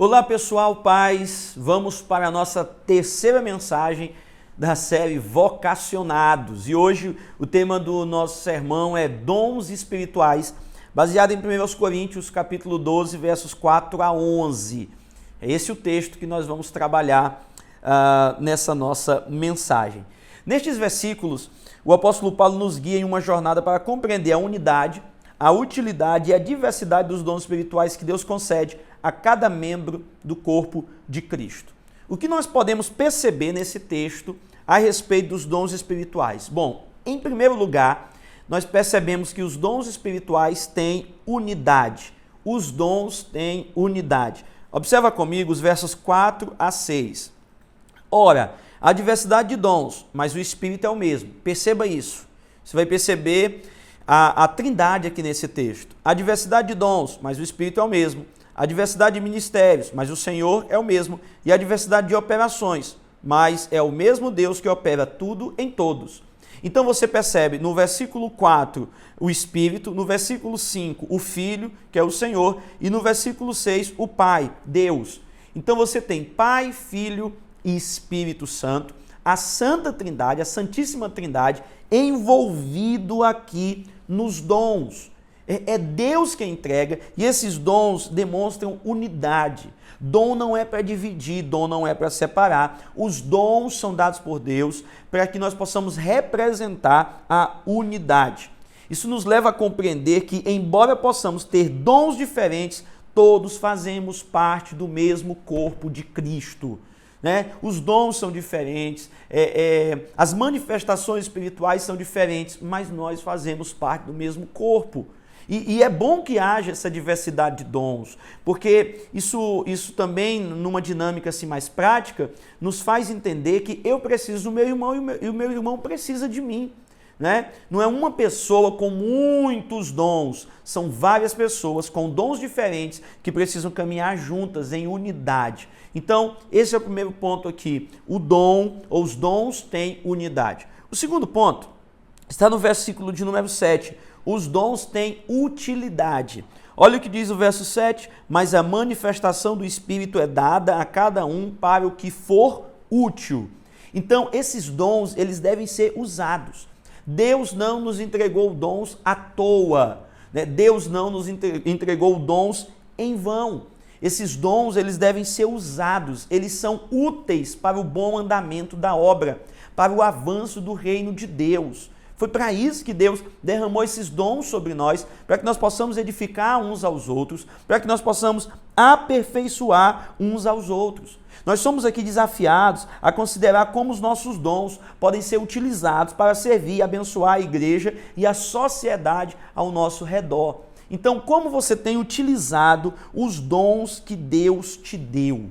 Olá pessoal, paz, vamos para a nossa terceira mensagem da série Vocacionados e hoje o tema do nosso sermão é Dons Espirituais, baseado em 1 Coríntios capítulo 12, versos 4 a 11. É esse o texto que nós vamos trabalhar nessa nossa mensagem. Nestes versículos, o apóstolo Paulo nos guia em uma jornada para compreender a unidade, a utilidade e a diversidade dos dons espirituais que Deus concede a cada membro do corpo de Cristo. O que nós podemos perceber nesse texto a respeito dos dons espirituais? Bom, em primeiro lugar, nós percebemos que os dons espirituais têm unidade. Os dons têm unidade. Observa comigo os versos 4 a 6. Ora, há diversidade de dons, mas o Espírito é o mesmo. Perceba isso. Você vai perceber a trindade aqui nesse texto. Há diversidade de dons, mas o Espírito é o mesmo. Há diversidade de ministérios, mas o Senhor é o mesmo. E há diversidade de operações, mas é o mesmo Deus que opera tudo em todos. Então você percebe no versículo 4 o Espírito, no versículo 5 o Filho, que é o Senhor, e no versículo 6 o Pai, Deus. Então você tem Pai, Filho e Espírito Santo, a Santa Trindade, a Santíssima Trindade, envolvido aqui nos dons. É Deus que entrega e esses dons demonstram unidade. Dom não é para dividir, dom não é para separar. Os dons são dados por Deus para que nós possamos representar a unidade. Isso nos leva a compreender que, embora possamos ter dons diferentes, todos fazemos parte do mesmo corpo de Cristo. Os dons são diferentes, as manifestações espirituais são diferentes, mas nós fazemos parte do mesmo corpo. E é bom que haja essa diversidade de dons, porque isso também, numa dinâmica assim mais prática, nos faz entender que eu preciso do meu irmão e o meu irmão precisa de mim. Não é uma pessoa com muitos dons, são várias pessoas com dons diferentes que precisam caminhar juntas em unidade. Então, esse é o primeiro ponto aqui. O dom ou os dons têm unidade. O segundo ponto está no versículo de número 7. Os dons têm utilidade. Olha o que diz o verso 7. Mas a manifestação do Espírito é dada a cada um para o que for útil. Então, esses dons, eles devem ser usados. Deus não nos entregou dons à toa. Deus não nos entregou dons em vão. Esses dons, eles devem ser usados. Eles são úteis para o bom andamento da obra, para o avanço do reino de Deus. Foi para isso que Deus derramou esses dons sobre nós, para que nós possamos edificar uns aos outros, para que nós possamos aperfeiçoar uns aos outros. Nós somos aqui desafiados a considerar como os nossos dons podem ser utilizados para servir e abençoar a igreja e a sociedade ao nosso redor. Então, como você tem utilizado os dons que Deus te deu?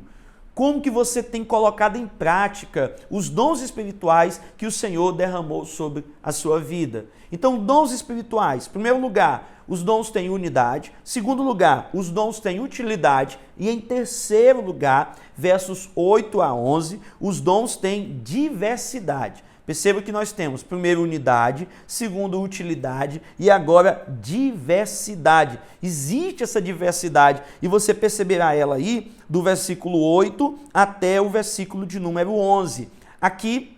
Como que você tem colocado em prática os dons espirituais que o Senhor derramou sobre a sua vida? Então, dons espirituais, em primeiro lugar, os dons têm unidade. Segundo lugar, os dons têm utilidade. E em terceiro lugar, versos 8 a 11, os dons têm diversidade. Perceba que nós temos, primeiro, unidade, segundo, utilidade e agora diversidade. Existe essa diversidade e você perceberá ela aí do versículo 8 até o versículo de número 11. Aqui,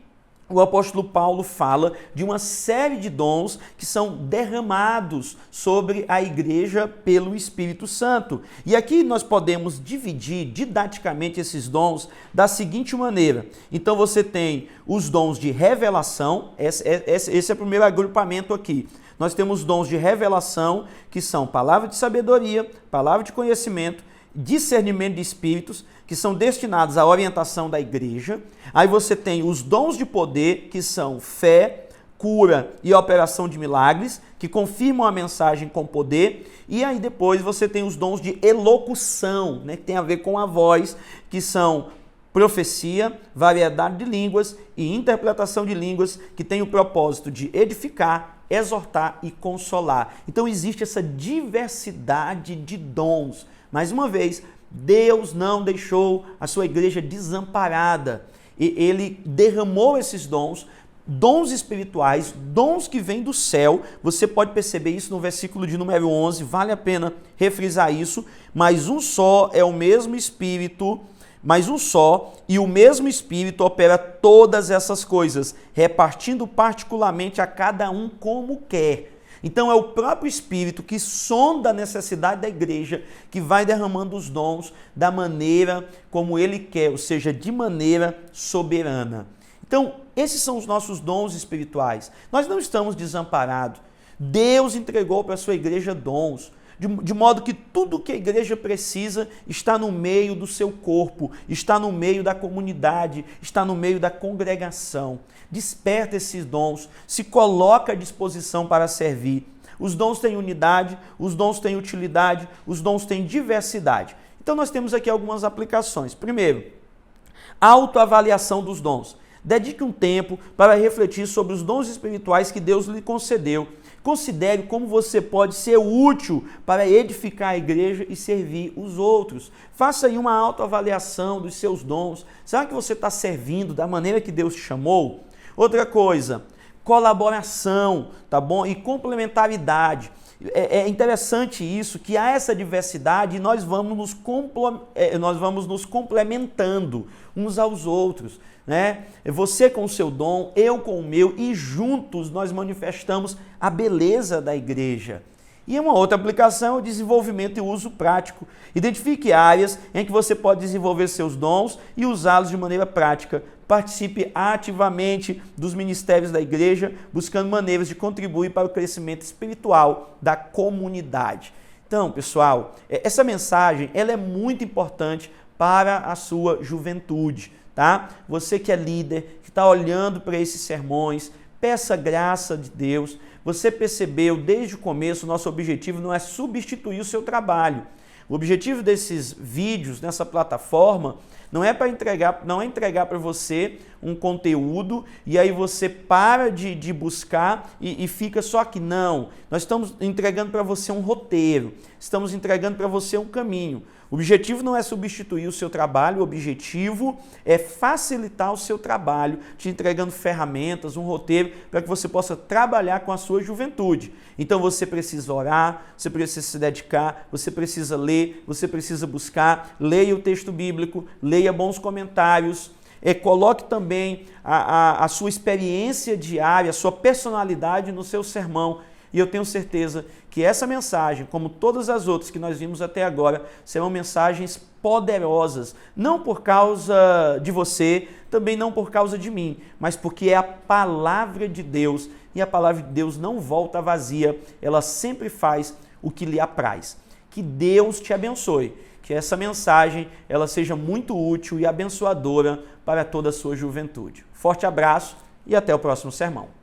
o apóstolo Paulo fala de uma série de dons que são derramados sobre a igreja pelo Espírito Santo. E aqui nós podemos dividir didaticamente esses dons da seguinte maneira. Então você tem os dons de revelação, esse é o primeiro agrupamento aqui. Nós temos dons de revelação, que são palavra de sabedoria, palavra de conhecimento, discernimento de espíritos, que são destinados à orientação da igreja. Aí você tem os dons de poder, que são fé, cura e operação de milagres, que confirmam a mensagem com poder. E aí depois você tem os dons de elocução, que tem a ver com a voz, que são profecia, variedade de línguas e interpretação de línguas, que tem o propósito de edificar, exortar e consolar. Então existe essa diversidade de dons. Mais uma vez, Deus não deixou a sua igreja desamparada. Ele derramou esses dons dons espirituais, dons que vêm do céu. Você pode perceber isso no versículo de número 11, vale a pena refrisar isso. Mas um só é o mesmo Espírito, mas um só, e o mesmo Espírito opera todas essas coisas, repartindo particularmente a cada um como quer. Então é o próprio Espírito que sonda a necessidade da igreja, que vai derramando os dons da maneira como ele quer, ou seja, de maneira soberana. Então, esses são os nossos dons espirituais. Nós não estamos desamparados. Deus entregou para a sua igreja dons, de modo que tudo que a igreja precisa está no meio do seu corpo, está no meio da comunidade, está no meio da congregação. Desperta esses dons, se coloca à disposição para servir. Os dons têm unidade, os dons têm utilidade, os dons têm diversidade. Então nós temos aqui algumas aplicações. Primeiro, autoavaliação dos dons. Dedique um tempo para refletir sobre os dons espirituais que Deus lhe concedeu. Considere como você pode ser útil para edificar a igreja e servir os outros. Faça aí uma autoavaliação dos seus dons. Será que você está servindo da maneira que Deus te chamou? Outra coisa, colaboração, tá bom? E complementaridade. É interessante isso, que há essa diversidade e nós vamos nos complementando uns aos outros, né? Você com o seu dom, eu com o meu, e juntos nós manifestamos a beleza da igreja. E uma outra aplicação é o desenvolvimento e uso prático. Identifique áreas em que você pode desenvolver seus dons e usá-los de maneira prática. Participe ativamente dos ministérios da igreja, buscando maneiras de contribuir para o crescimento espiritual da comunidade. Então, pessoal, essa mensagem ela é muito importante para a sua juventude, tá? Você que é líder, que está olhando para esses sermões, peça a graça de Deus. Você percebeu desde o começo, nosso objetivo não é substituir o seu trabalho. O objetivo desses vídeos nessa plataforma não é entregar para você um conteúdo e aí você para de buscar e fica só aqui. Não, nós estamos entregando para você um roteiro, estamos entregando para você um caminho. O objetivo não é substituir o seu trabalho, o objetivo é facilitar o seu trabalho, te entregando ferramentas, um roteiro para que você possa trabalhar com a sua juventude. Então você precisa orar, você precisa se dedicar, você precisa ler, você precisa buscar, leia o texto bíblico, leia bons comentários, coloque também a sua experiência diária, a sua personalidade no seu sermão. E eu tenho certeza que essa mensagem, como todas as outras que nós vimos até agora, serão mensagens poderosas, não por causa de você, também não por causa de mim, mas porque é a palavra de Deus, e a palavra de Deus não volta vazia, ela sempre faz o que lhe apraz. Que Deus te abençoe, que essa mensagem ela seja muito útil e abençoadora para toda a sua juventude. Forte abraço e até o próximo sermão.